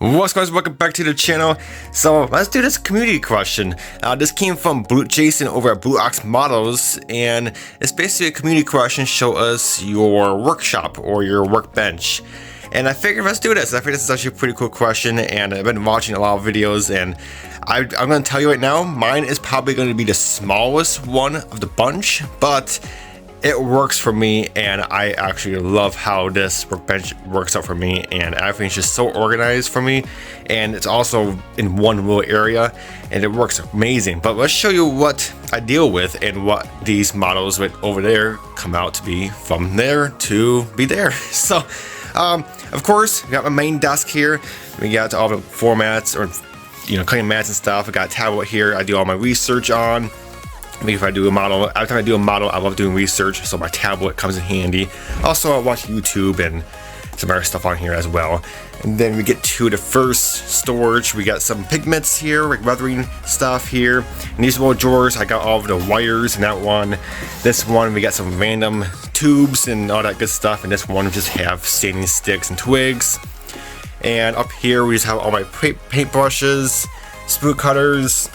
What's going on, guys? Welcome back to the channel. So let's do this community question. This came from Jason over at Blue Ox Models, and it's basically a community question. Show us your workshop or your workbench. And I figured let's do this. I think this is actually a pretty cool question, and I've been watching a lot of videos, and I'm going to tell you right now, mine is probably going to be the smallest one of the bunch, but it works for me, and I actually love how this workbench works out for me, and everything's just so organized for me, and it's also in one little area, and it works amazing. But let's show you what I deal with and what these models with over there come out to be from there to be there. So of course, we got my main desk here. We got all the formats, or cutting mats and stuff. I got a tablet here I do all my research on. Maybe if I do a model, every time I do a model, I love doing research, so my tablet comes in handy. Also, I watch YouTube and some other stuff on here as well. And then we get to the first storage. We got some pigments here, like weathering stuff here. And these little drawers, I got all of the wires in that one. This one, we got some random tubes and all that good stuff. And this one, we just have sanding sticks and twigs. And up here, we just have all my paint brushes, spoon cutters,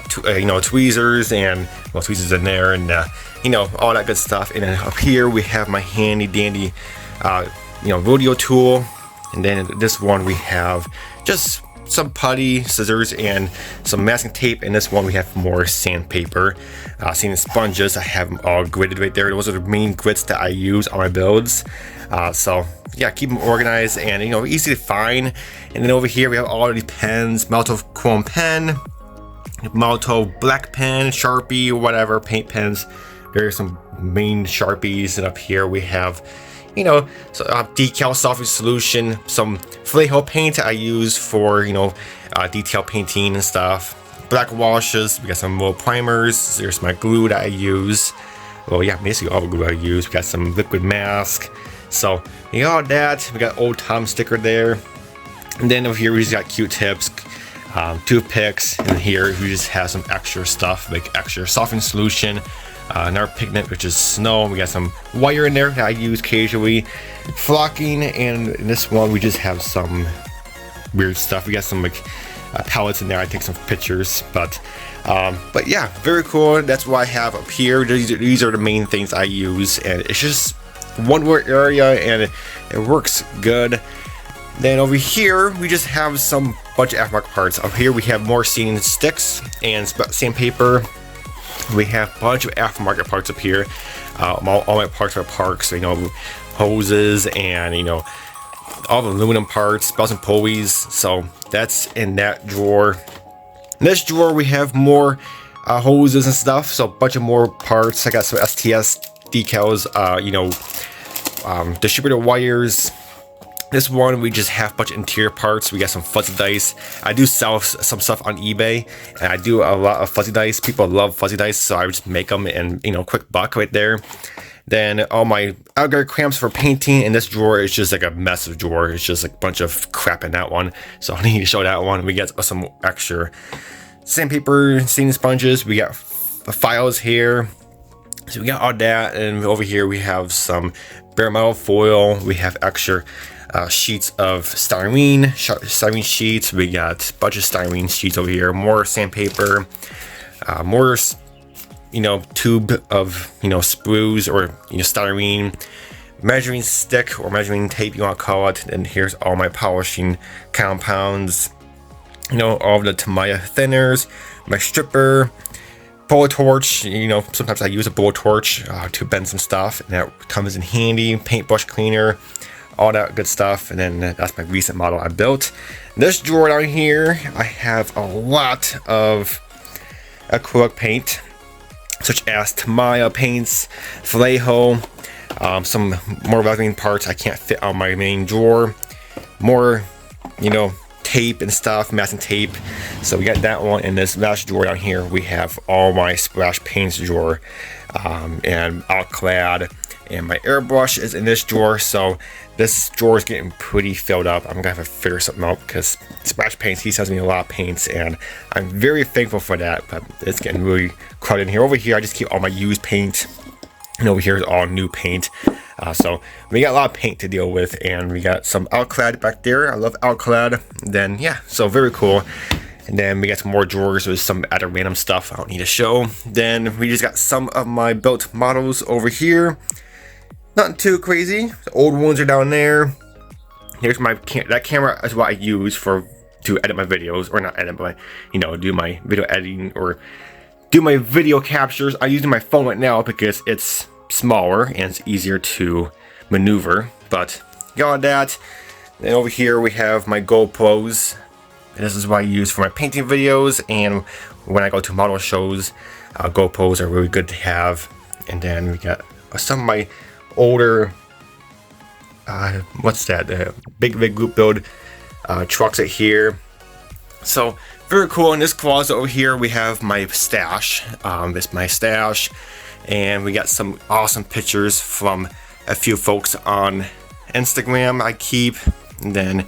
tweezers, and tweezers in there, and all that good stuff. And then up here we have my handy dandy rodeo tool, and then this one we have just some putty, scissors, and some masking tape. And this one we have more sandpaper, sanding sponges. I have them all gridded right there. Those are the main grits that I use on my builds. So yeah, keep them organized and easy to find. And then over here we have all of these pens, Malto chrome pen, Malto black pen, Sharpie, whatever, paint pens. There's some main Sharpies, and up here we have, decal softening solution, some Vallejo paint I use for, detail painting and stuff. Black washes, we got some little primers. There's my glue that I use. Well, yeah, basically all the glue I use. We got some liquid mask. So, you got all that. We got old Tom sticker there. And then over here we just got Q-tips, toothpicks, and here we just have some extra stuff like extra softening solution, another pigment which is snow. We got some wire in there that I use occasionally, flocking, and in this one we just have some weird stuff. We got some pellets in there. I take some pictures, but yeah, very cool. That's what I have up here. These are the main things I use, and it's just one more area, and it works good. Then over here we just have some bunch of aftermarket parts. Up here we have more sanding sticks and sandpaper. We have a bunch of aftermarket parts up here. All my parts are parks, hoses and all the aluminum parts, belts and pulleys. So that's in that drawer. In this drawer we have more hoses and stuff. So a bunch of more parts. I got some STS decals, distributor wires. This one we just have a bunch of interior parts. We got some fuzzy dice. I do sell some stuff on eBay, and I do a lot of fuzzy dice. People love fuzzy dice, so I just make them in quick buck right there. Then all my outer clamps for painting. In this drawer is just like a massive drawer. It's just like a bunch of crap in that one, so I need to show that one. We got some extra sandpaper, sanding sponges. We got files here. So we got all that, and over here we have some bare metal foil. We have extra sheets of styrene sheets. We got a bunch of styrene sheets over here. More sandpaper, more tube of sprues or styrene, measuring stick or measuring tape, you want to call it. And here's all my polishing compounds. All of the Tamiya thinners, my stripper, bullet torch. Sometimes I use a bullet torch to bend some stuff, and that comes in handy. Paintbrush cleaner, all that good stuff. And then that's my recent model I built. This drawer down here, I have a lot of acrylic paint, such as Tamiya paints, Vallejo, some more weathering parts I can't fit on my main drawer, more tape and stuff, masking tape. So we got that one. In this last drawer down here we have all my splash paints drawer, and Alclad, and my airbrush is in this drawer. So this drawer is getting pretty filled up. I'm gonna have to figure something out because Splash Paints, he sends me a lot of paints, and I'm very thankful for that, but it's getting really crowded in here. Over here I just keep all my used paint And over here is all new paint. So we got a lot of paint to deal with, and we got some Alclad back there. I love Alclad. Then yeah, so very cool. And then we got some more drawers with some other random stuff I don't need to show. Then we just got some of my built models over here. Nothing too crazy. The old ones are down there. Here's my that camera is what I use to edit my videos, or not edit, but do my video editing or do my video captures. I'm using my phone right now because it's smaller and it's easier to maneuver. But got that. Then over here we have my GoPros. This is what I use for my painting videos, and when I go to model shows, GoPros are really good to have. And then we got some of my older, what's that? Big group build trucks right here. So very cool. In this closet over here we have my stash. It's my stash, and we got some awesome pictures from a few folks on Instagram I keep. And then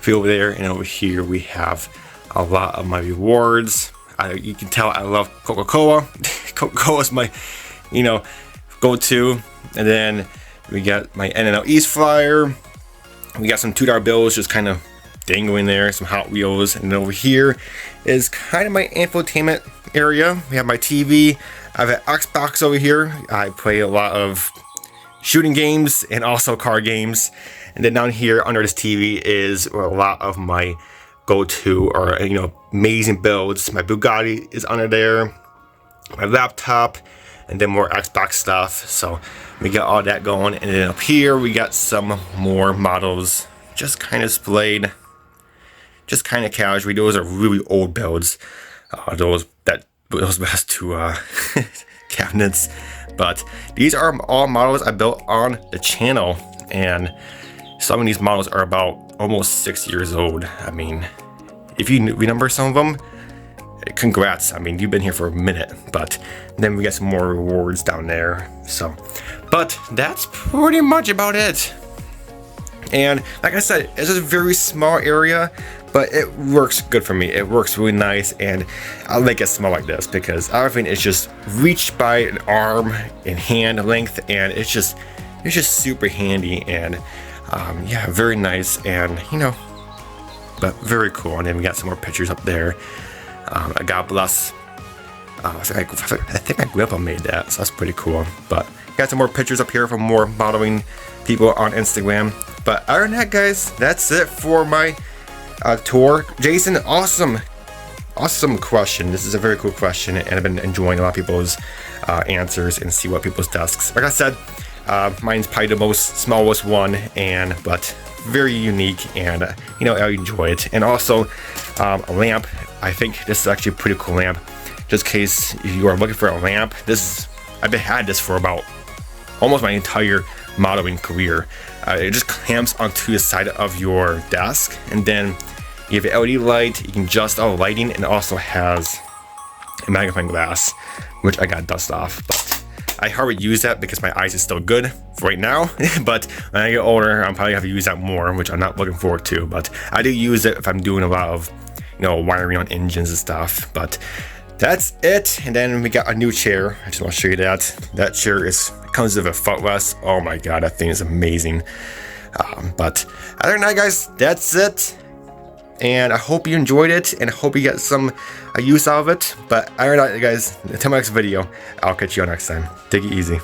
if you over there and over here we have a lot of my rewards. You can tell I love Coca-Cola. Coca-Cola is my go-to. And then we got my N.Y.S flyer. We got some $2 bills just kind of dangling there, some Hot Wheels. And then over here is kind of my infotainment area. We have my TV. I have an Xbox over here. I play a lot of shooting games and also car games. And then down here under this TV is a lot of my go-to or amazing builds. My Bugatti is under there, my laptop, and then more Xbox stuff. So we got all that going. And then up here we got some more models just kind of displayed, just kind of casual. Those are really old builds. Those best to cabinets. But these are all models I built on the channel, and some of these models are about almost 6 years old. I mean, if you remember some of them, congrats. I mean, you've been here for a minute. But then we got some more rewards down there. So, but that's pretty much about it. And like I said, it's a very small area, but it works good for me. It works really nice, and I like it small like this because everything is just reached by an arm and hand length, and it's just super handy. And yeah, very nice, and but very cool. And then we got some more pictures up there. God bless. I think my grandpa made that, so that's pretty cool. But got some more pictures up here from more modeling people on Instagram. But other than that, guys, that's it for my tour. Jason, awesome question. This is a very cool question, and I've been enjoying a lot of people's answers and see what people's desks. Like I said, mine's probably the most smallest one, but very unique, and I enjoy it. And also a lamp. I think this is actually a pretty cool lamp. Just in case you are looking for a lamp, I've had this for about almost my entire modeling career. It just clamps onto the side of your desk, and then you have an LED light. You can adjust all the lighting, and it also has a magnifying glass, which I got dust off. But I hardly use that because my eyes is still good for right now. But when I get older, I'm probably have to use that more, which I'm not looking forward to. But I do use it if I'm doing a lot of wiring on engines and stuff. But that's it. And then we got a new chair. I just want to show you that. That chair comes with a footrest. Oh my god, that thing is amazing. But other than that, guys, that's it. And I hope you enjoyed it, and I hope you get some use out of it. But other than that, guys, until my next video, I'll catch you on next time. Take it easy.